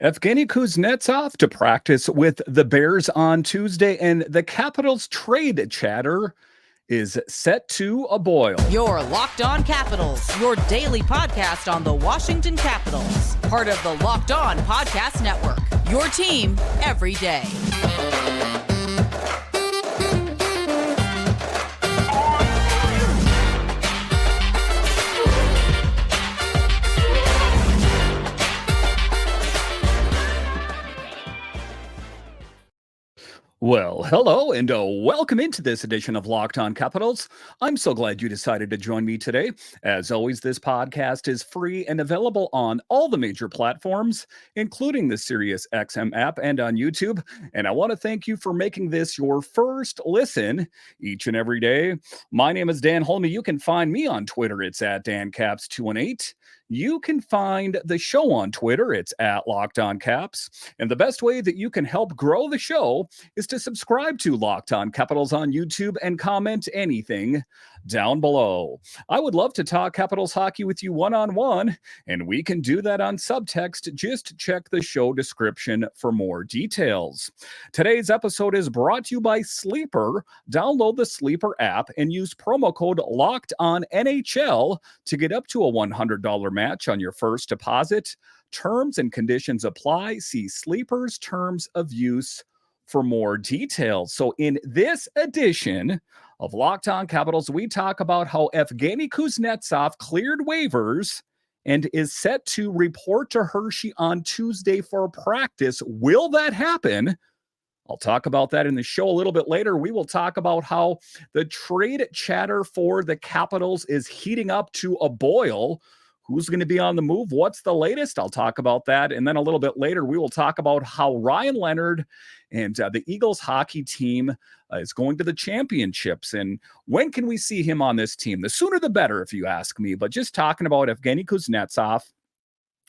Evgeny Kuznetsov to practice with the Bears on Tuesday, and the Capitals trade chatter is set to a boil. Your Locked On Capitals, your daily podcast on the Washington Capitals, part of the Locked On Podcast Network. Your team every day. Well, hello and welcome into this edition of Locked On Capitals. I'm so glad you decided to join me today. As always, this podcast is free and available on all the major platforms, including the Sirius XM app and on YouTube. And I want to thank you for making this your first listen each and every day. My name is Dan Holme. You can find me on Twitter. It's at DanCaps218. You can find the show on Twitter. It's at Locked On Caps. And the best way that you can help grow the show is to subscribe to Locked On Capitals on YouTube and comment anything down below. I would love to talk Capitals hockey with you one-on-one, and we can do that on subtext. Just check the show description for more details. Today's episode is brought to you by Sleeper. Download the Sleeper app and use promo code LOCKEDONNHL to get up to a $100 match on your first deposit. Terms and conditions apply. See Sleeper's terms of use for more details. So in this edition of Locked On Capitals, we talk about how Evgeny Kuznetsov cleared waivers and is set to report to Hershey on Tuesday for practice. Will that happen? I'll talk about that in the show a little bit later. We will talk about how the trade chatter for the Capitals is heating up to a boil. Who's going to be on the move? What's the latest? I'll talk about that. And then a little bit later, we will talk about how Ryan Leonard and the Eagles hockey team is going to the championships. And when can we see him on this team? The sooner the better, if you ask me. But just talking about Evgeny Kuznetsov,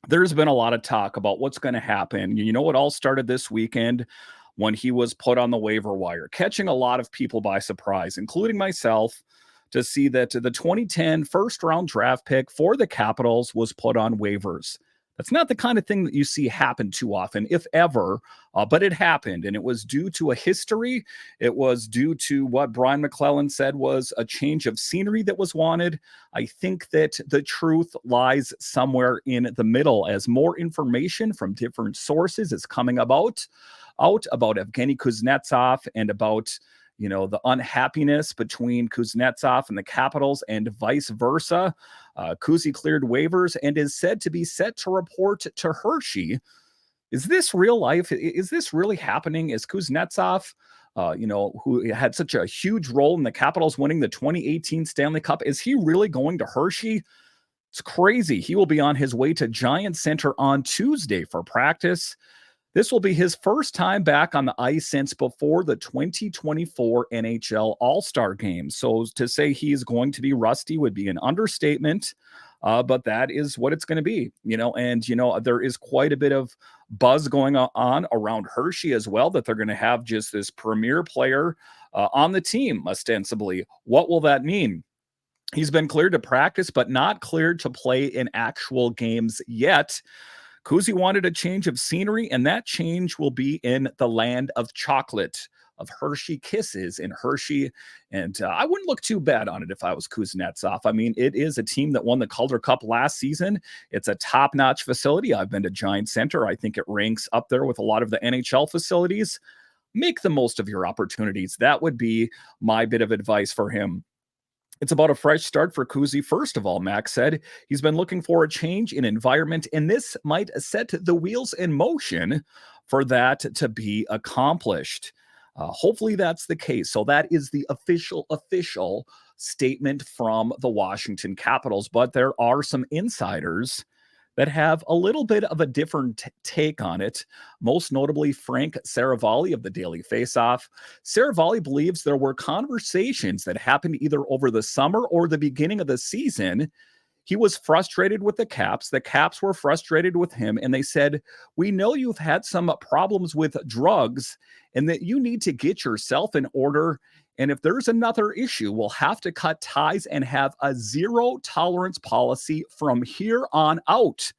there's been a lot of talk about what's going to happen. You know, it all started this weekend when he was put on the waiver wire, catching a lot of people by surprise, including myself, to see that the 2010 first-round draft pick for the Capitals was put on waivers. That's not the kind of thing that you see happen too often, if ever, but it happened, and it was due to a history. It was due to what Brian McClellan said was a change of scenery that was wanted. I think that the truth lies somewhere in the middle as more information from different sources is coming out about Evgeny Kuznetsov and about the unhappiness between Kuznetsov and the Capitals and vice versa. Kuzy cleared waivers and is said to be set to report to Hershey. Is this real life? Is this really happening? Is Kuznetsov, who had such a huge role in the Capitals winning the 2018 Stanley Cup, is he really going to Hershey? It's crazy. He will be on his way to Giant Center on Tuesday for practice. This will be his first time back on the ice since before the 2024 NHL All-Star Game. So to say he is going to be rusty would be an understatement, but that is what it's going to be, and there is quite a bit of buzz going on around Hershey as well, that they're going to have just this premier player on the team, ostensibly. What will that mean? He's been cleared to practice, but not cleared to play in actual games yet. Kuzy wanted a change of scenery, and that change will be in the land of chocolate, of Hershey Kisses in Hershey. And I wouldn't look too bad on it if I was Kuznetsov. I mean, it is a team that won the Calder Cup last season. It's a top-notch facility. I've been to Giant Center. I think it ranks up there with a lot of the NHL facilities. Make the most of your opportunities. That would be my bit of advice for him. It's about a fresh start for Kuzy. First of all, Max said he's been looking for a change in environment, and this might set the wheels in motion for that to be accomplished. Hopefully that's the case. So that is the official statement from the Washington Capitals, but there are some insiders that have a little bit of a different take on it, most notably Frank Saravalli of the Daily Faceoff. Saravalli believes there were conversations that happened either over the summer or the beginning of the season. He was frustrated with the Caps. The Caps were frustrated with him, and they said, "We know you've had some problems with drugs and that you need to get yourself in order. And if there's another issue, we'll have to cut ties and have a zero tolerance policy from here on out."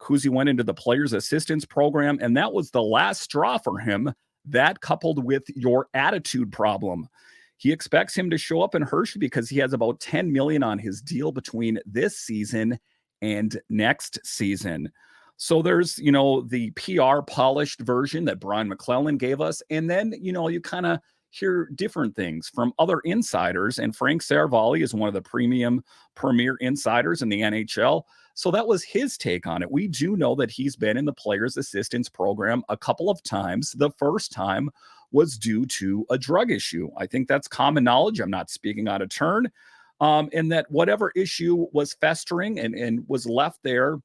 Kuzy went into the players assistance program, and that was the last straw for him. That coupled with your attitude problem. He expects him to show up in Hershey because he has about $10 million on his deal between this season and next season. So there's, the PR polished version that Brian McClellan gave us. And then, you kind of hear different things from other insiders. And Frank Saravalli is one of the premier insiders in the NHL. So that was his take on it. We do know that he's been in the players assistance program a couple of times. The first time was due to a drug issue. I think that's common knowledge. I'm not speaking out of turn. And that whatever issue was festering and was left there,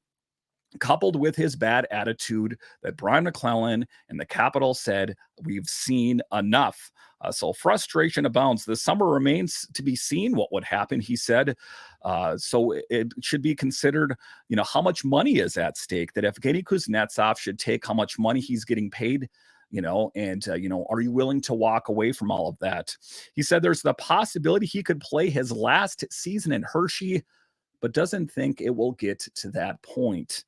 coupled with his bad attitude, that Brian McClellan and the Capitals said, we've seen enough. So frustration abounds. The summer remains to be seen what would happen, he said. So it should be considered, how much money is at stake, that Evgeny Kuznetsov should take how much money he's getting paid, are you willing to walk away from all of that? He said there's the possibility he could play his last season in Hershey, but doesn't think it will get to that point.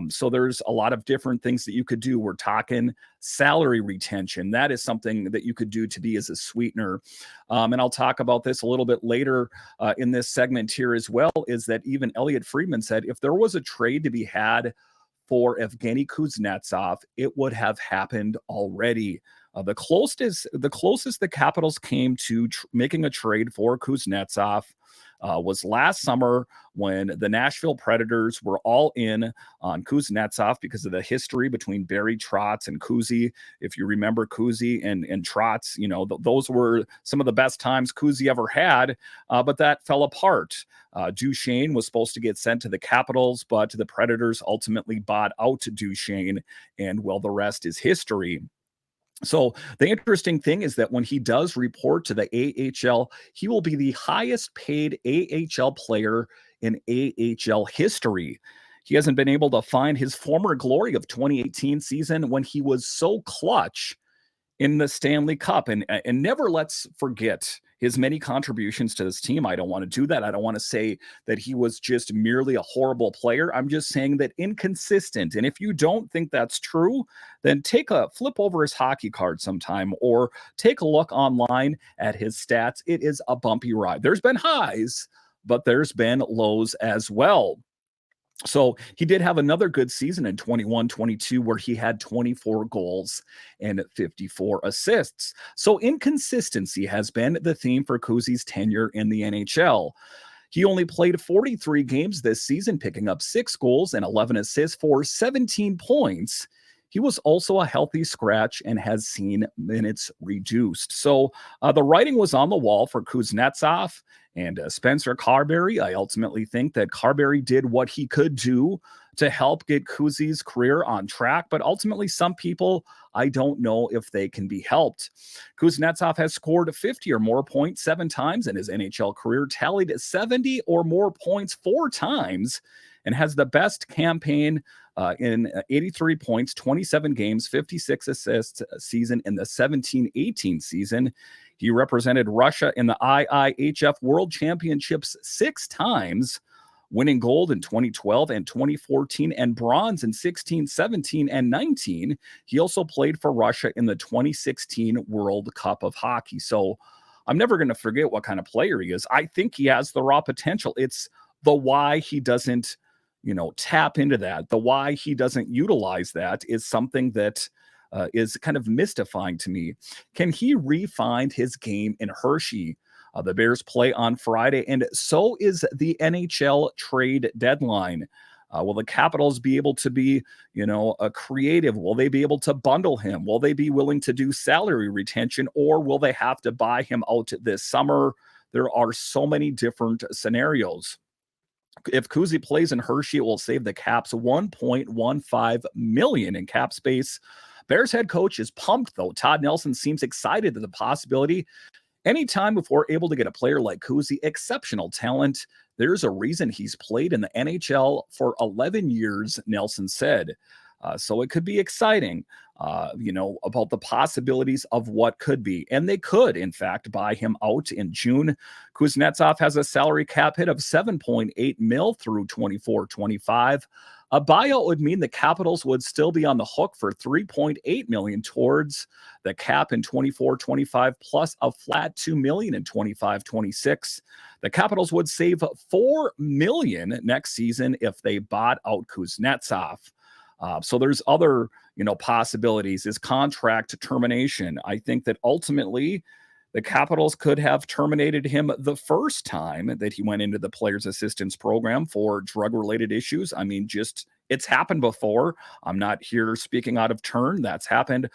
So there's a lot of different things that you could do. We're talking salary retention. That is something that you could do to be as a sweetener. And I'll talk about this a little bit later in this segment here as well, is that even Elliot Friedman said if there was a trade to be had for Evgeny Kuznetsov, it would have happened already. The closest the Capitals came to making a trade for Kuznetsov was last summer when the Nashville Predators were all in on Kuznetsov because of the history between Barry Trotz and Kuzy. If you remember Kuzy and Trotz, those were some of the best times Kuzy ever had, but that fell apart. Duchesne was supposed to get sent to the Capitals, but the Predators ultimately bought out Duchesne, and well, the rest is history. So the interesting thing is that when he does report to the AHL, he will be the highest paid AHL player in AHL history. He hasn't been able to find his former glory of 2018 season when he was so clutch in the Stanley Cup. And never let's forget his many contributions to this team. I don't want to do that. I don't want to say that he was just merely a horrible player. I'm just saying that inconsistent. And if you don't think that's true, then flip over his hockey card sometime or take a look online at his stats. It is a bumpy ride. There's been highs, but there's been lows as well. So he did have another good season in 21-22 where he had 24 goals and 54 assists. So inconsistency has been the theme for Kuzy's tenure in the NHL. He only played 43 games this season, picking up 6 goals and 11 assists for 17 points. He was also a healthy scratch and has seen minutes reduced. So the writing was on the wall for Kuznetsov and Spencer Carberry. I ultimately think that Carberry did what he could do to help get Kuzy's career on track. But ultimately, some people, I don't know if they can be helped. Kuznetsov has scored 50 or more points 7 times in his NHL career, tallied 70 or more points 4 times, and has the best campaign in 83 points, 27 games, 56 assists season in the 17-18 season. He represented Russia in the IIHF World Championships 6 times, winning gold in 2012 and 2014 and bronze in 16, 17, and 19. He also played for Russia in the 2016 World Cup of Hockey. So I'm never going to forget what kind of player he is. I think he has the raw potential. It's the why he doesn't tap into that. The why he doesn't utilize that is something that is kind of mystifying to me. Can he refine his game in Hershey? The Bears play on Friday, and so is the NHL trade deadline. Will the Capitals be able to be, creative? Will they be able to bundle him? Will they be willing to do salary retention, or will they have to buy him out this summer? There are so many different scenarios. If Kuzy plays in Hershey, it will save the Caps $1.15 million in cap space. Bears head coach is pumped, though. Todd Nelson seems excited at the possibility. Anytime if we're able to get a player like Kuzy, exceptional talent, there's a reason he's played in the NHL for 11 years, Nelson said. So it could be exciting, about the possibilities of what could be. And they could, in fact, buy him out in June. Kuznetsov has a salary cap hit of $7.8 million through 24-25. A buyout would mean the Capitals would still be on the hook for 3.8 million towards the cap in 24-25 plus a flat 2 million in 25-26. The Capitals would save 4 million next season if they bought out Kuznetsov. So there's other, possibilities. His contract termination. I think that ultimately the Capitals could have terminated him the first time that he went into the players assistance program for drug-related issues. I mean, it's happened before. I'm not here speaking out of turn. That's happened.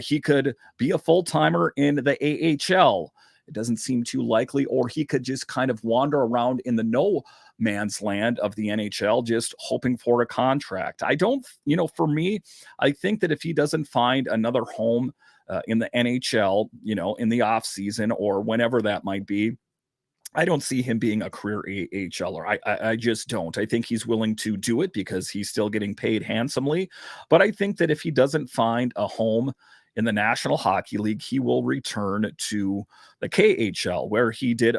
He could be a full-timer in the AHL. It doesn't seem too likely, or he could just kind of wander around in the no man's land of the NHL, just hoping for a contract. I don't, for me, I think that if he doesn't find another home in the NHL, in the off season or whenever that might be, I don't see him being a career AHLer. I just don't. I think he's willing to do it because he's still getting paid handsomely. But I think that if he doesn't find a home in the National Hockey League, he will return to the KHL where he did,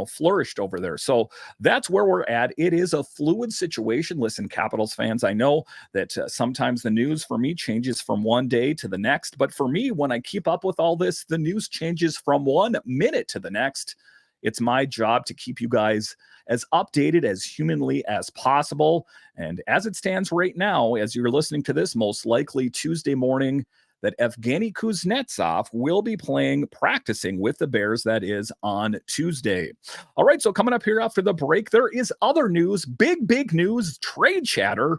flourished over there. So that's where we're at. It is a fluid situation. Listen, Capitals fans, I know that sometimes the news for me changes from one day to the next. But for me, when I keep up with all this, the news changes from 1 minute to the next. It's my job to keep you guys as updated as humanly as possible. And as it stands right now, as you're listening to this, most likely Tuesday morning, that Evgeny Kuznetsov will be practicing with the Bears. That is on Tuesday. All right, so coming up here after the break, there is other news, big news. Trade chatter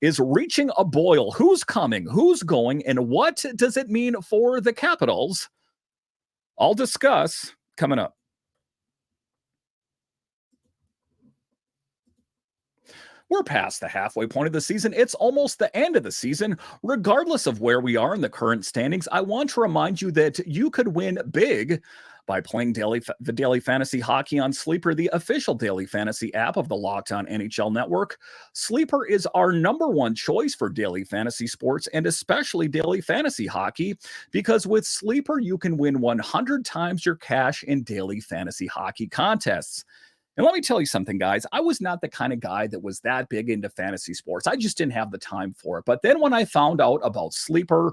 is reaching a boil. Who's coming? Who's going? And what does it mean for the Capitals? I'll discuss coming up. We're past the halfway point of the season. It's almost the end of the season. Regardless of where we are in the current standings, I want to remind you that you could win big by playing the Daily Fantasy Hockey on Sleeper, the official daily fantasy app of the Locked On NHL Network. Sleeper is our #1 choice for daily fantasy sports and especially daily fantasy hockey, because with Sleeper, you can win 100 times your cash in daily fantasy hockey contests. And let me tell you something, guys. I was not the kind of guy that was that big into fantasy sports. I just didn't have the time for it. But then when I found out about Sleeper,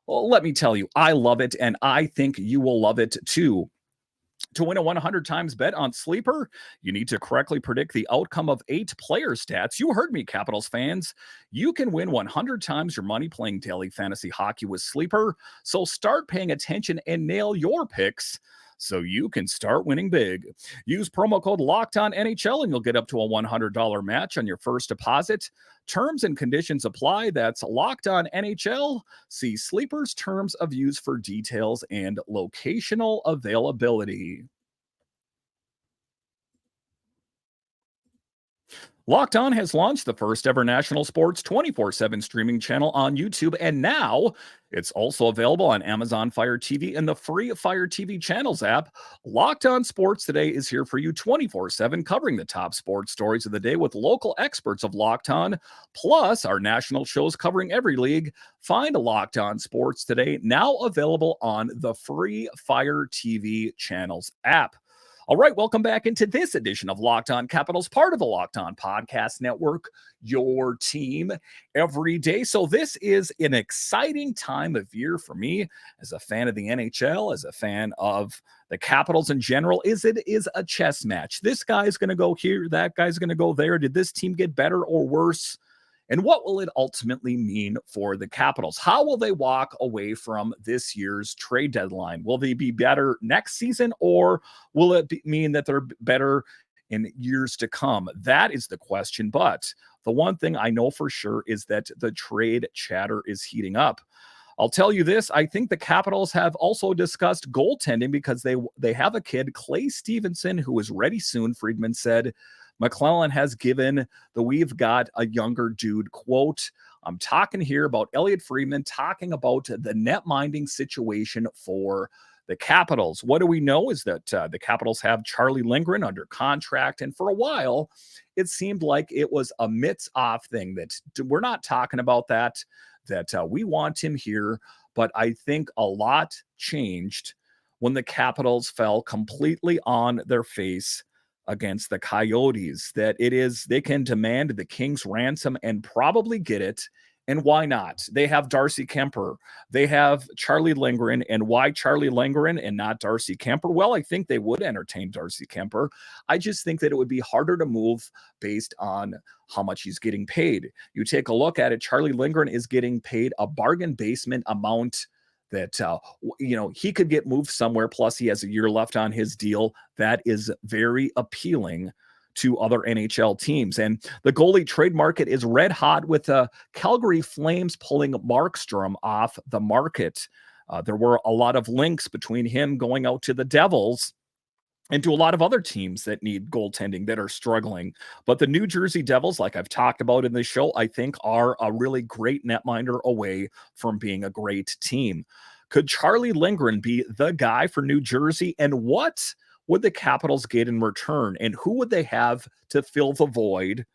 well, let me tell you, I love it, and I think you will love it too. To win a 100 times bet on Sleeper, you need to correctly predict the outcome of 8 player stats. You heard me, Capitals fans. You can win 100 times your money playing daily fantasy hockey with Sleeper. So start paying attention and nail your picks so you can start winning big. Use promo code LOCKEDONNHL and you'll get up to a $100 match on your first deposit. Terms and conditions apply. That's Locked On NHL. See Sleeper's terms of use for details and locational availability. Locked On has launched the first ever national sports 24/7 streaming channel on YouTube, and now it's also available on Amazon Fire TV and the free Fire TV Channels app. Locked On Sports Today is here for you 24/7, covering the top sports stories of the day with local experts of Locked On, plus our national shows covering every league. Find Locked On Sports Today, now available on the free Fire TV Channels app. All right, welcome back into this edition of Locked On Capitals, part of the Locked On Podcast Network, your team every day. So this is an exciting time of year for me as a fan of the NHL, as a fan of the Capitals in general. It is a chess match. This guy's going to go here, that guy's going to go there. Did this team get better or worse? And what will it ultimately mean for the Capitals? How will they walk away from this year's trade deadline? Will they be better next season, or will it mean that they're better in years to come? That is the question. But the one thing I know for sure is that the trade chatter is heating up. I'll tell you this. I think the Capitals have also discussed goaltending because they have a kid, Clay Stevenson, who is ready soon. Friedman said McClellan has given the "we've got a younger dude" quote. I'm talking here about Elliot Friedman talking about the net minding situation for the Capitals. What do we know is that the Capitals have Charlie Lindgren under contract. And for a while, it seemed like it was a mitts-off thing, that we're not talking about that we want him here. But I think a lot changed when the Capitals fell completely on their face against the Coyotes, that they can demand the Kings ransom and probably get it. And why not? They have Darcy Kemper. They have Charlie Lindgren. And why Charlie Lindgren and not Darcy Kemper? Well, I think they would entertain Darcy Kemper. I just think that it would be harder to move based on how much he's getting paid. You take a look at it, Charlie Lindgren is getting paid a bargain basement amount that, he could get moved somewhere. Plus, he has a year left on his deal. That is very appealing to other NHL teams. And the goalie trade market is red hot, with Calgary Flames pulling Markstrom off the market. There were a lot of links between him going out to the Devils and to a lot of other teams that need goaltending that are struggling. But the New Jersey Devils, like I've talked about in this show, I think are a really great netminder away from being a great team. Could Charlie Lindgren be the guy for New Jersey? And what would the Capitals get in return? And who would they have to fill the void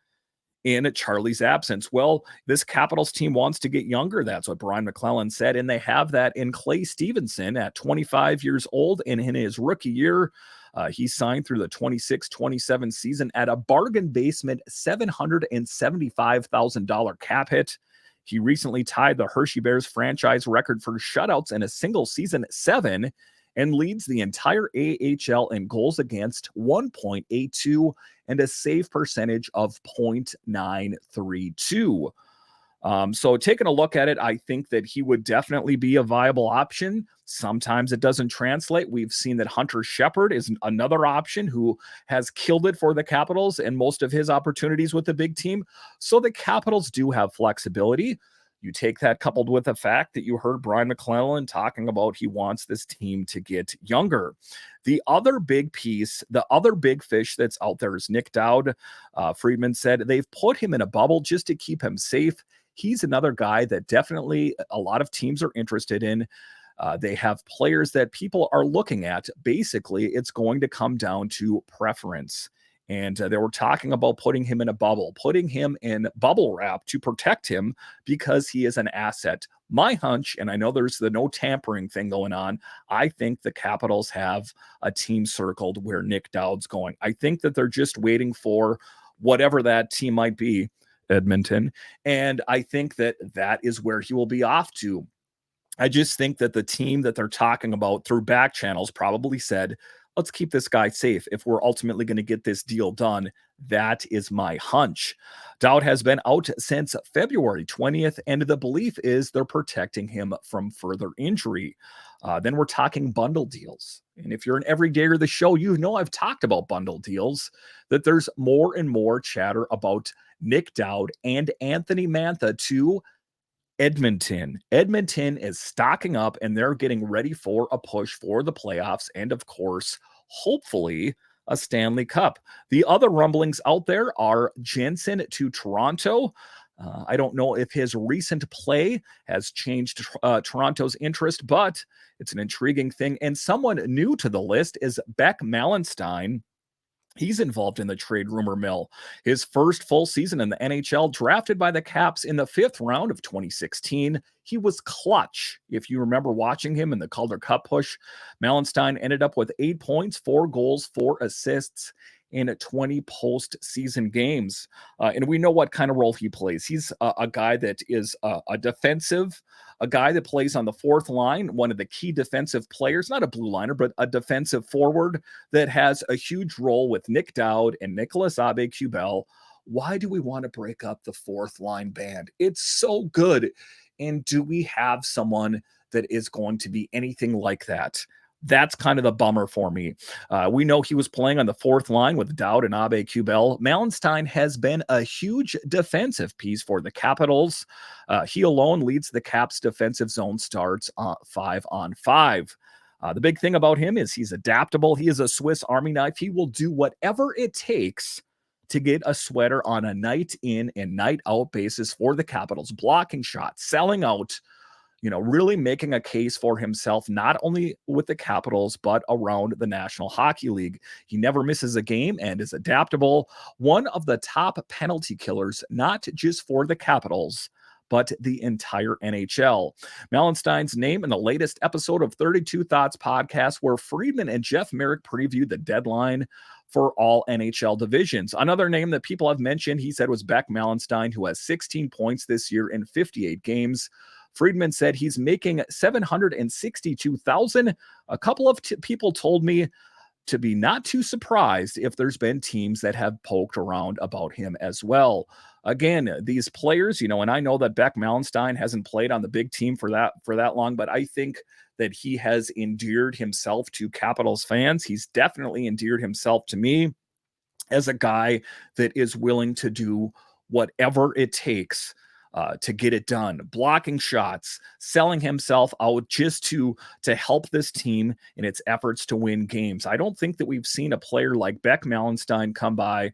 in Charlie's absence? Well, this Capitals team wants to get younger. That's what Brian McClellan said. And they have that in Clay Stevenson at 25 years old. And in his rookie year, he signed through the 26-27 season at a bargain basement $775,000 cap hit. He recently tied the Hershey Bears franchise record for shutouts in a single season, 7, and leads the entire AHL in goals against, 1.82, and a save percentage of .932. So taking a look at it, I think that he would definitely be a viable option. Sometimes it doesn't translate. We've seen that Hunter Shepard is another option who has killed it for the Capitals and most of his opportunities with the big team. So the Capitals do have flexibility. You take that coupled with the fact that you heard Brian McClellan talking about he wants this team to get younger. The other big piece, the other big fish that's out there is Nic Dowd. Friedman said they've put him in a bubble just to keep him safe. He's another guy that definitely a lot of teams are interested in. They have players that people are looking at. Basically, it's going to come down to preference. And they were talking about putting him in a bubble, putting him in bubble wrap to protect him because he is an asset. My hunch, and I know there's the no tampering thing going on, I think the Capitals have a team circled where Nic Dowd's going. I think that they're just waiting for whatever that team might be, Edmonton. And I think that that is where he will be off to. I just think that the team that they're talking about through back channels probably said, let's keep this guy safe if we're ultimately going to get this deal done. That is my hunch. Dowd has been out since February 20th, and the belief is they're protecting him from further injury. Then we're talking bundle deals. And if you're an everydayer of the show, you know I've talked about bundle deals, that there's more and more chatter about Nic Dowd and Anthony Mantha to Edmonton. Edmonton is stocking up and they're getting ready for a push for the playoffs and, of course, hopefully a Stanley Cup. The other rumblings out there are Jensen to Toronto. I don't know if his recent play has changed Toronto's interest, but it's an intriguing thing. And someone new to the list is Beckenstein. He's involved in the trade rumor mill. His first full season in the NHL, drafted by the Caps in the 5th round of 2016. He was clutch. If you remember watching him in the Calder Cup push, Malenstein ended up with 8 points, 4 goals, 4 assists in 20 postseason games. And we know what kind of role he plays. He's a guy that is a defensive, a guy that plays on the 4th line, one of the key defensive players, not a blue liner, but a defensive forward that has a huge role with Nic Dowd and Nicolas, Aube, Kubel. Why do we want to break up the 4th line band? It's so good. And do we have someone that is going to be anything like that? That's kind of the bummer for me. We know he was playing on the 4th line with Dowd and Aube, Kubel. Malenstein has been a huge defensive piece for the Capitals. He alone leads the Caps defensive zone starts 5-on-5. The big thing about him is he's adaptable. He is a Swiss Army knife. He will do whatever it takes to get a sweater on a night in and night out basis for the Capitals, blocking shots, selling out, really making a case for himself, not only with the Capitals, but around the National Hockey League. He never misses a game and is adaptable. One of the top penalty killers, not just for the Capitals, but the entire NHL. Malenstein's name in the latest episode of 32 Thoughts podcast, where Friedman and Jeff Merrick previewed the deadline for all NHL divisions. Another name that people have mentioned, he said, was Beck Malenstein, who has 16 points this year in 58 games. Friedman said he's making $762,000. A couple of people told me to be not too surprised if there's been teams that have poked around about him as well. Again, these players, and I know that Beck Malenstein hasn't played on the big team for that long, but I think that he has endeared himself to Capitals fans. He's definitely endeared himself to me as a guy that is willing to do whatever it takes to get it done, blocking shots, selling himself out just to help this team in its efforts to win games. I don't think that we've seen a player like Beck Malenstein come by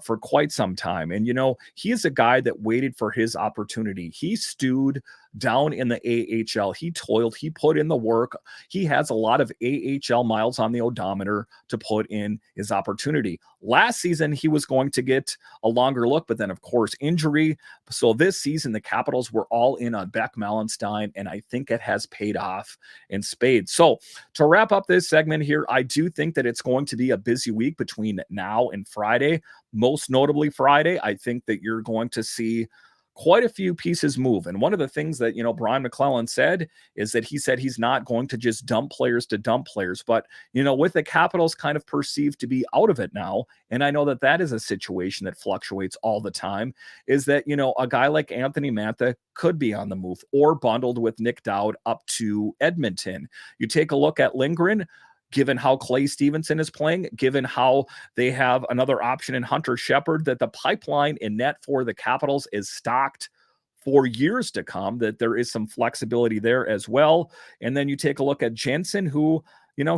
for quite some time. And, he is a guy that waited for his opportunity. He stewed down in the AHL. He toiled, he put in the work. He has a lot of AHL miles on the odometer to put in his opportunity. Last season, he was going to get a longer look, but then, of course, injury. So this season, the Capitals were all in on Beck Malenstein, and I think it has paid off in spades. So to wrap up this segment here, I do think that it's going to be a busy week between now and Friday. Most notably Friday, I think that you're going to see quite a few pieces move. And one of the things that, Brian McClellan said is that he said he's not going to just dump players to dump players. But, with the Capitals kind of perceived to be out of it now, and I know that that is a situation that fluctuates all the time, is that, a guy like Anthony Mantha could be on the move or bundled with Nic Dowd up to Edmonton. You take a look at Lindgren. Given how Clay Stevenson is playing, given how they have another option in Hunter Shepard, that the pipeline in net for the Capitals is stocked for years to come, that there is some flexibility there as well. And then you take a look at Jensen, who,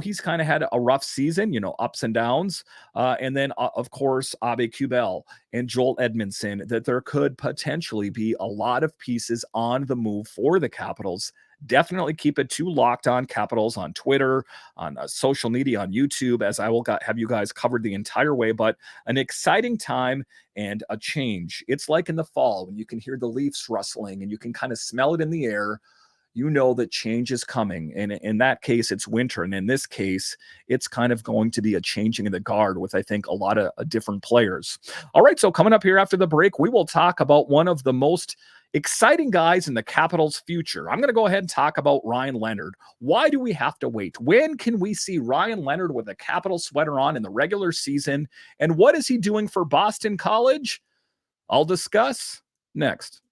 he's kind of had a rough season, ups and downs. And then, of course, Aube Kubel and Joel Edmundson, that there could potentially be a lot of pieces on the move for the Capitals. Definitely keep it to Locked On Capitals on Twitter, on social media, on YouTube, as I will have you guys covered the entire way. But an exciting time and a change. It's like in the fall when you can hear the leaves rustling and you can kind of smell it in the air. You know that change is coming. And in that case, it's winter. And in this case, it's kind of going to be a changing of the guard with, I think, a lot of different players. All right, so coming up here after the break, we will talk about one of the most exciting guys in the Capitals' future. I'm going to go ahead and talk about Ryan Leonard. Why do we have to wait? When can we see Ryan Leonard with a Capitals sweater on in the regular season? And what is he doing for Boston College? I'll discuss next.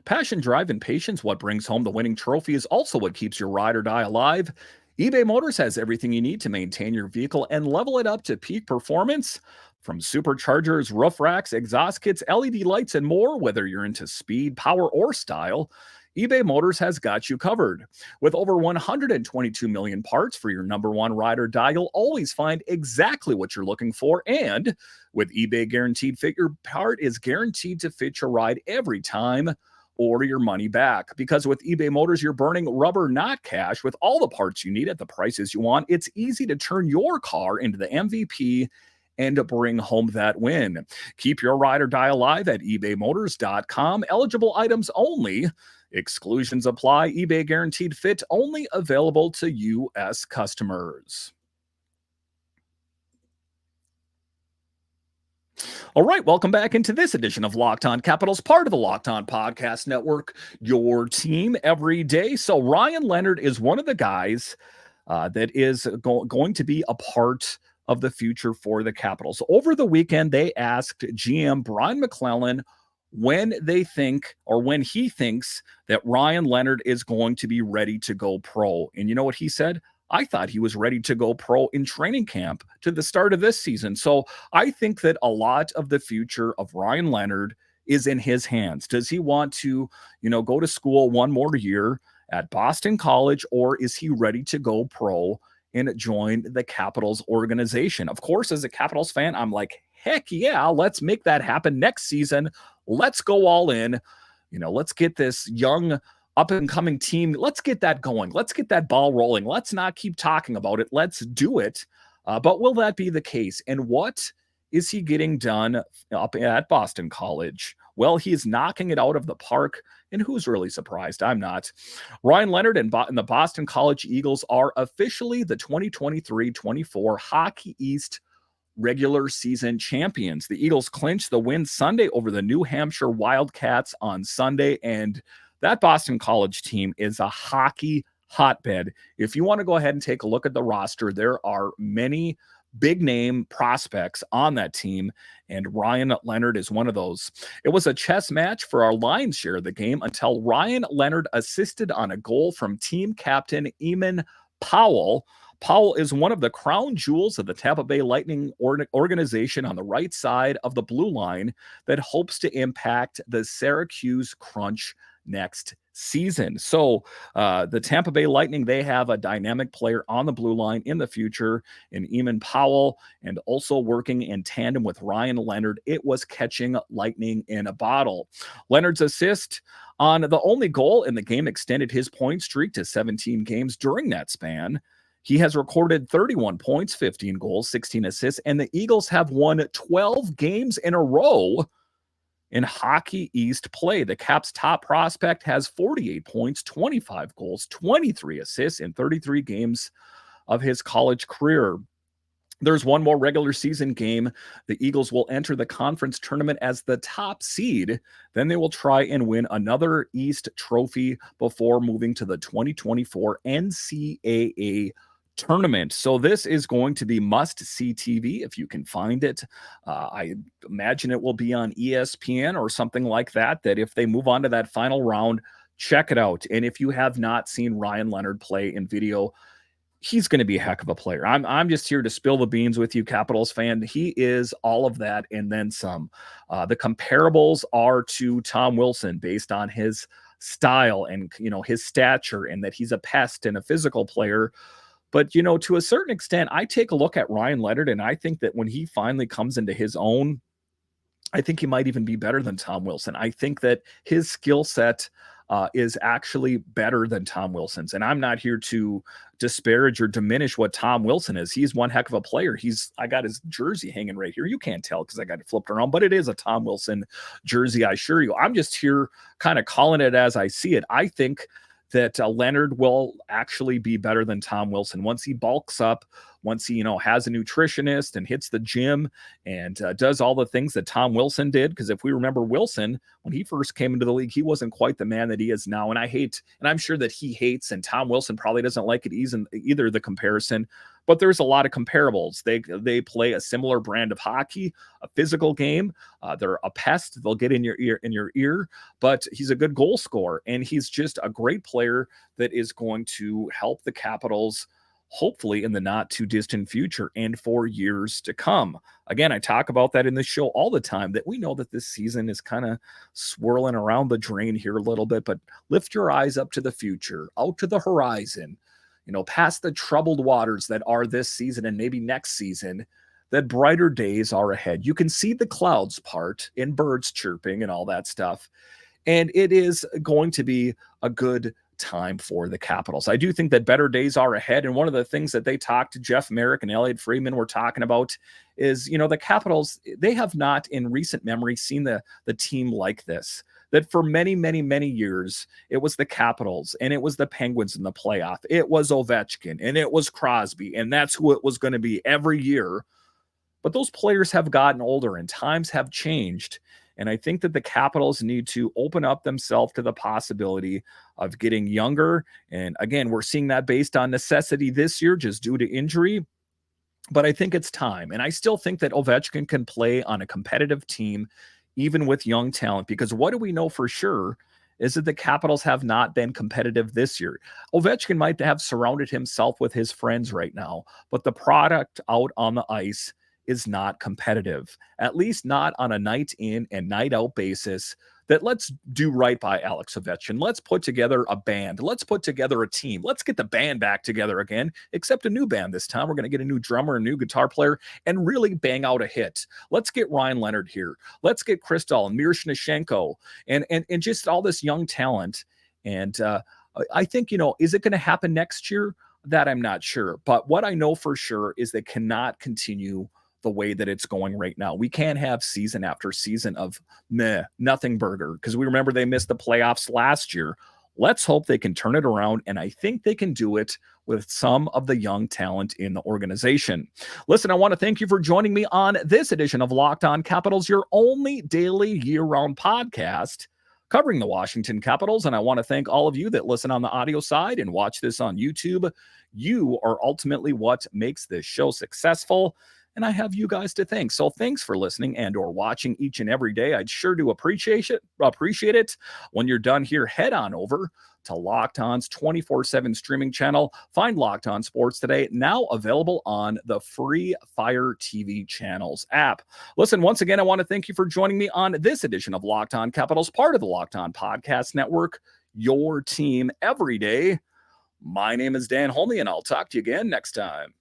Passion, drive, and patience, what brings home the winning trophy, is also what keeps your ride or die alive. eBay Motors has everything you need to maintain your vehicle and level it up to peak performance. From superchargers, roof racks, exhaust kits, LED lights, and more, whether you're into speed, power, or style, eBay Motors has got you covered. With over 122 million parts for your number one ride or die, you'll always find exactly what you're looking for. And with eBay Guaranteed Fit, your part is guaranteed to fit your ride every time, or your money back. Because with eBay Motors, you're burning rubber, not cash. With all the parts you need at the prices you want, it's easy to turn your car into the MVP and to bring home that win. Keep your ride or die alive at ebaymotors.com. Eligible items only. Exclusions apply. eBay Guaranteed Fit only available to U.S. customers. All right, welcome back into this edition of Locked On Capitals, part of the Locked On Podcast Network, your team every day. So Ryan Leonard is one of the guys that is going to be a part of the future for the Capitals. Over the weekend, they asked GM Brian McClellan when he thinks that Ryan Leonard is going to be ready to go pro. And you know what he said? I thought he was ready to go pro in training camp to the start of this season. So I think that a lot of the future of Ryan Leonard is in his hands. Does he want to, go to school one more year at Boston College, or is he ready to go pro and join the Capitals organization? Of course, as a Capitals fan, I'm like, heck yeah, let's make that happen next season. Let's go all in. Let's get this young up-and-coming team. Let's get that going. Let's get that ball rolling. Let's not keep talking about it. Let's do it. But will that be the case? And what is he getting done up at Boston College? Well, he is knocking it out of the park. And who's really surprised? I'm not. Ryan Leonard and the Boston College Eagles are officially the 2023-24 Hockey East regular season champions. The Eagles clinched the win Sunday over the New Hampshire Wildcats on Sunday, and that Boston College team is a hockey hotbed. If you want to go ahead and take a look at the roster, there are many big name prospects on that team, and Ryan Leonard is one of those. It was a chess match for our lion's share of the game until Ryan Leonard assisted on a goal from team captain Eamon Powell. Powell is one of the crown jewels of the Tampa Bay Lightning organization on the right side of the blue line that hopes to impact the Syracuse Crunch next season. So the Tampa Bay Lightning, they have a dynamic player on the blue line in the future in Eamon Powell, and also working in tandem with Ryan Leonard. It was catching lightning in a bottle. Leonard's assist on the only goal in the game extended his point streak to 17 games during that span. He has recorded 31 points, 15 goals, 16 assists, and the Eagles have won 12 games in a row in Hockey East play. The Caps' top prospect has 48 points, 25 goals, 23 assists in 33 games of his college career. There's one more regular season game. The Eagles will enter the conference tournament as the top seed. Then they will try and win another East trophy before moving to the 2024 NCAA tournament. So this is going to be must-see TV if you can find it. I imagine it will be on ESPN or something like that, that if they move on to that final round, check it out. And if you have not seen Ryan Leonard play in video, he's going to be a heck of a player. I'm just here to spill the beans with you, Capitals fan. He is all of that and then some. The comparables are to Tom Wilson based on his style and, his stature, and that he's a pest and a physical player. But, to a certain extent, I take a look at Ryan Leonard, and I think that when he finally comes into his own, I think he might even be better than Tom Wilson. I think that his skill set is actually better than Tom Wilson's. And I'm not here to disparage or diminish what Tom Wilson is. He's one heck of a player. I got his jersey hanging right here. You can't tell because I got it flipped around, but it is a Tom Wilson jersey, I assure you. I'm just here kind of calling it as I see it. I think that Leonard will actually be better than Tom Wilson once he bulks up, once he, has a nutritionist and hits the gym and does all the things that Tom Wilson did. Because if we remember Wilson, when he first came into the league, he wasn't quite the man that he is now. And I'm sure that he hates, and Tom Wilson probably doesn't like it either, the comparison. But there's a lot of comparables. They play a similar brand of hockey, a physical game. They're a pest. They'll get in your ear. But he's a good goal scorer, and he's just a great player that is going to help the Capitals, hopefully in the not too distant future and for years to come. Again, I talk about that in this show all the time, that we know that this season is kind of swirling around the drain here a little bit, but lift your eyes up to the future, out to the horizon, past the troubled waters that are this season and maybe next season, that brighter days are ahead. You can see the clouds part in birds chirping and all that stuff. And it is going to be a good time for the Capitals. I do think that better days are ahead. And one of the things that they talked to Jeff Merrick and Elliot Friedman were talking about is, the Capitals, they have not in recent memory seen the team like this. That for many, many, many years, it was the Capitals and it was the Penguins in the playoff. It was Ovechkin and it was Crosby, and that's who it was going to be every year. But those players have gotten older and times have changed. And I think that the Capitals need to open up themselves to the possibility of getting younger. And again, we're seeing that based on necessity this year, just due to injury. But I think it's time. And I still think that Ovechkin can play on a competitive team, even with young talent, because what do we know for sure is that the Capitals have not been competitive this year. Ovechkin might have surrounded himself with his friends right now, but the product out on the ice is not competitive, at least not on a night in and night out basis. That let's do right by Alex Ovechkin. Let's put together a band. Let's put together a team. Let's get the band back together again, except a new band this time. We're going to get a new drummer, a new guitar player, and really bang out a hit. Let's get Ryan Leonard here. Let's get Kristall and Miroshnichenko and just all this young talent. And I think, is it going to happen next year? That I'm not sure. But what I know for sure is they cannot continue the way that it's going right now. We can't have season after season of nothing burger, because we remember they missed the playoffs last year. Let's hope they can turn it around, and I think they can do it with some of the young talent in the organization. Listen, I want to thank you for joining me on this edition of Locked On Capitals, your only daily year-round podcast covering the Washington Capitals. And I want to thank all of you that listen on the audio side and watch this on YouTube. You are ultimately what makes this show successful, and I have you guys to thank. So thanks for listening and or watching each and every day. I'd sure do appreciate it. When you're done here, head on over to Locked On's 24/7 streaming channel. Find Locked On Sports Today, now available on the free Fire TV channels app. Listen, once again, I want to thank you for joining me on this edition of Locked On Capitals, part of the Locked On Podcast Network, your team every day. My name is Dan Holme, and I'll talk to you again next time.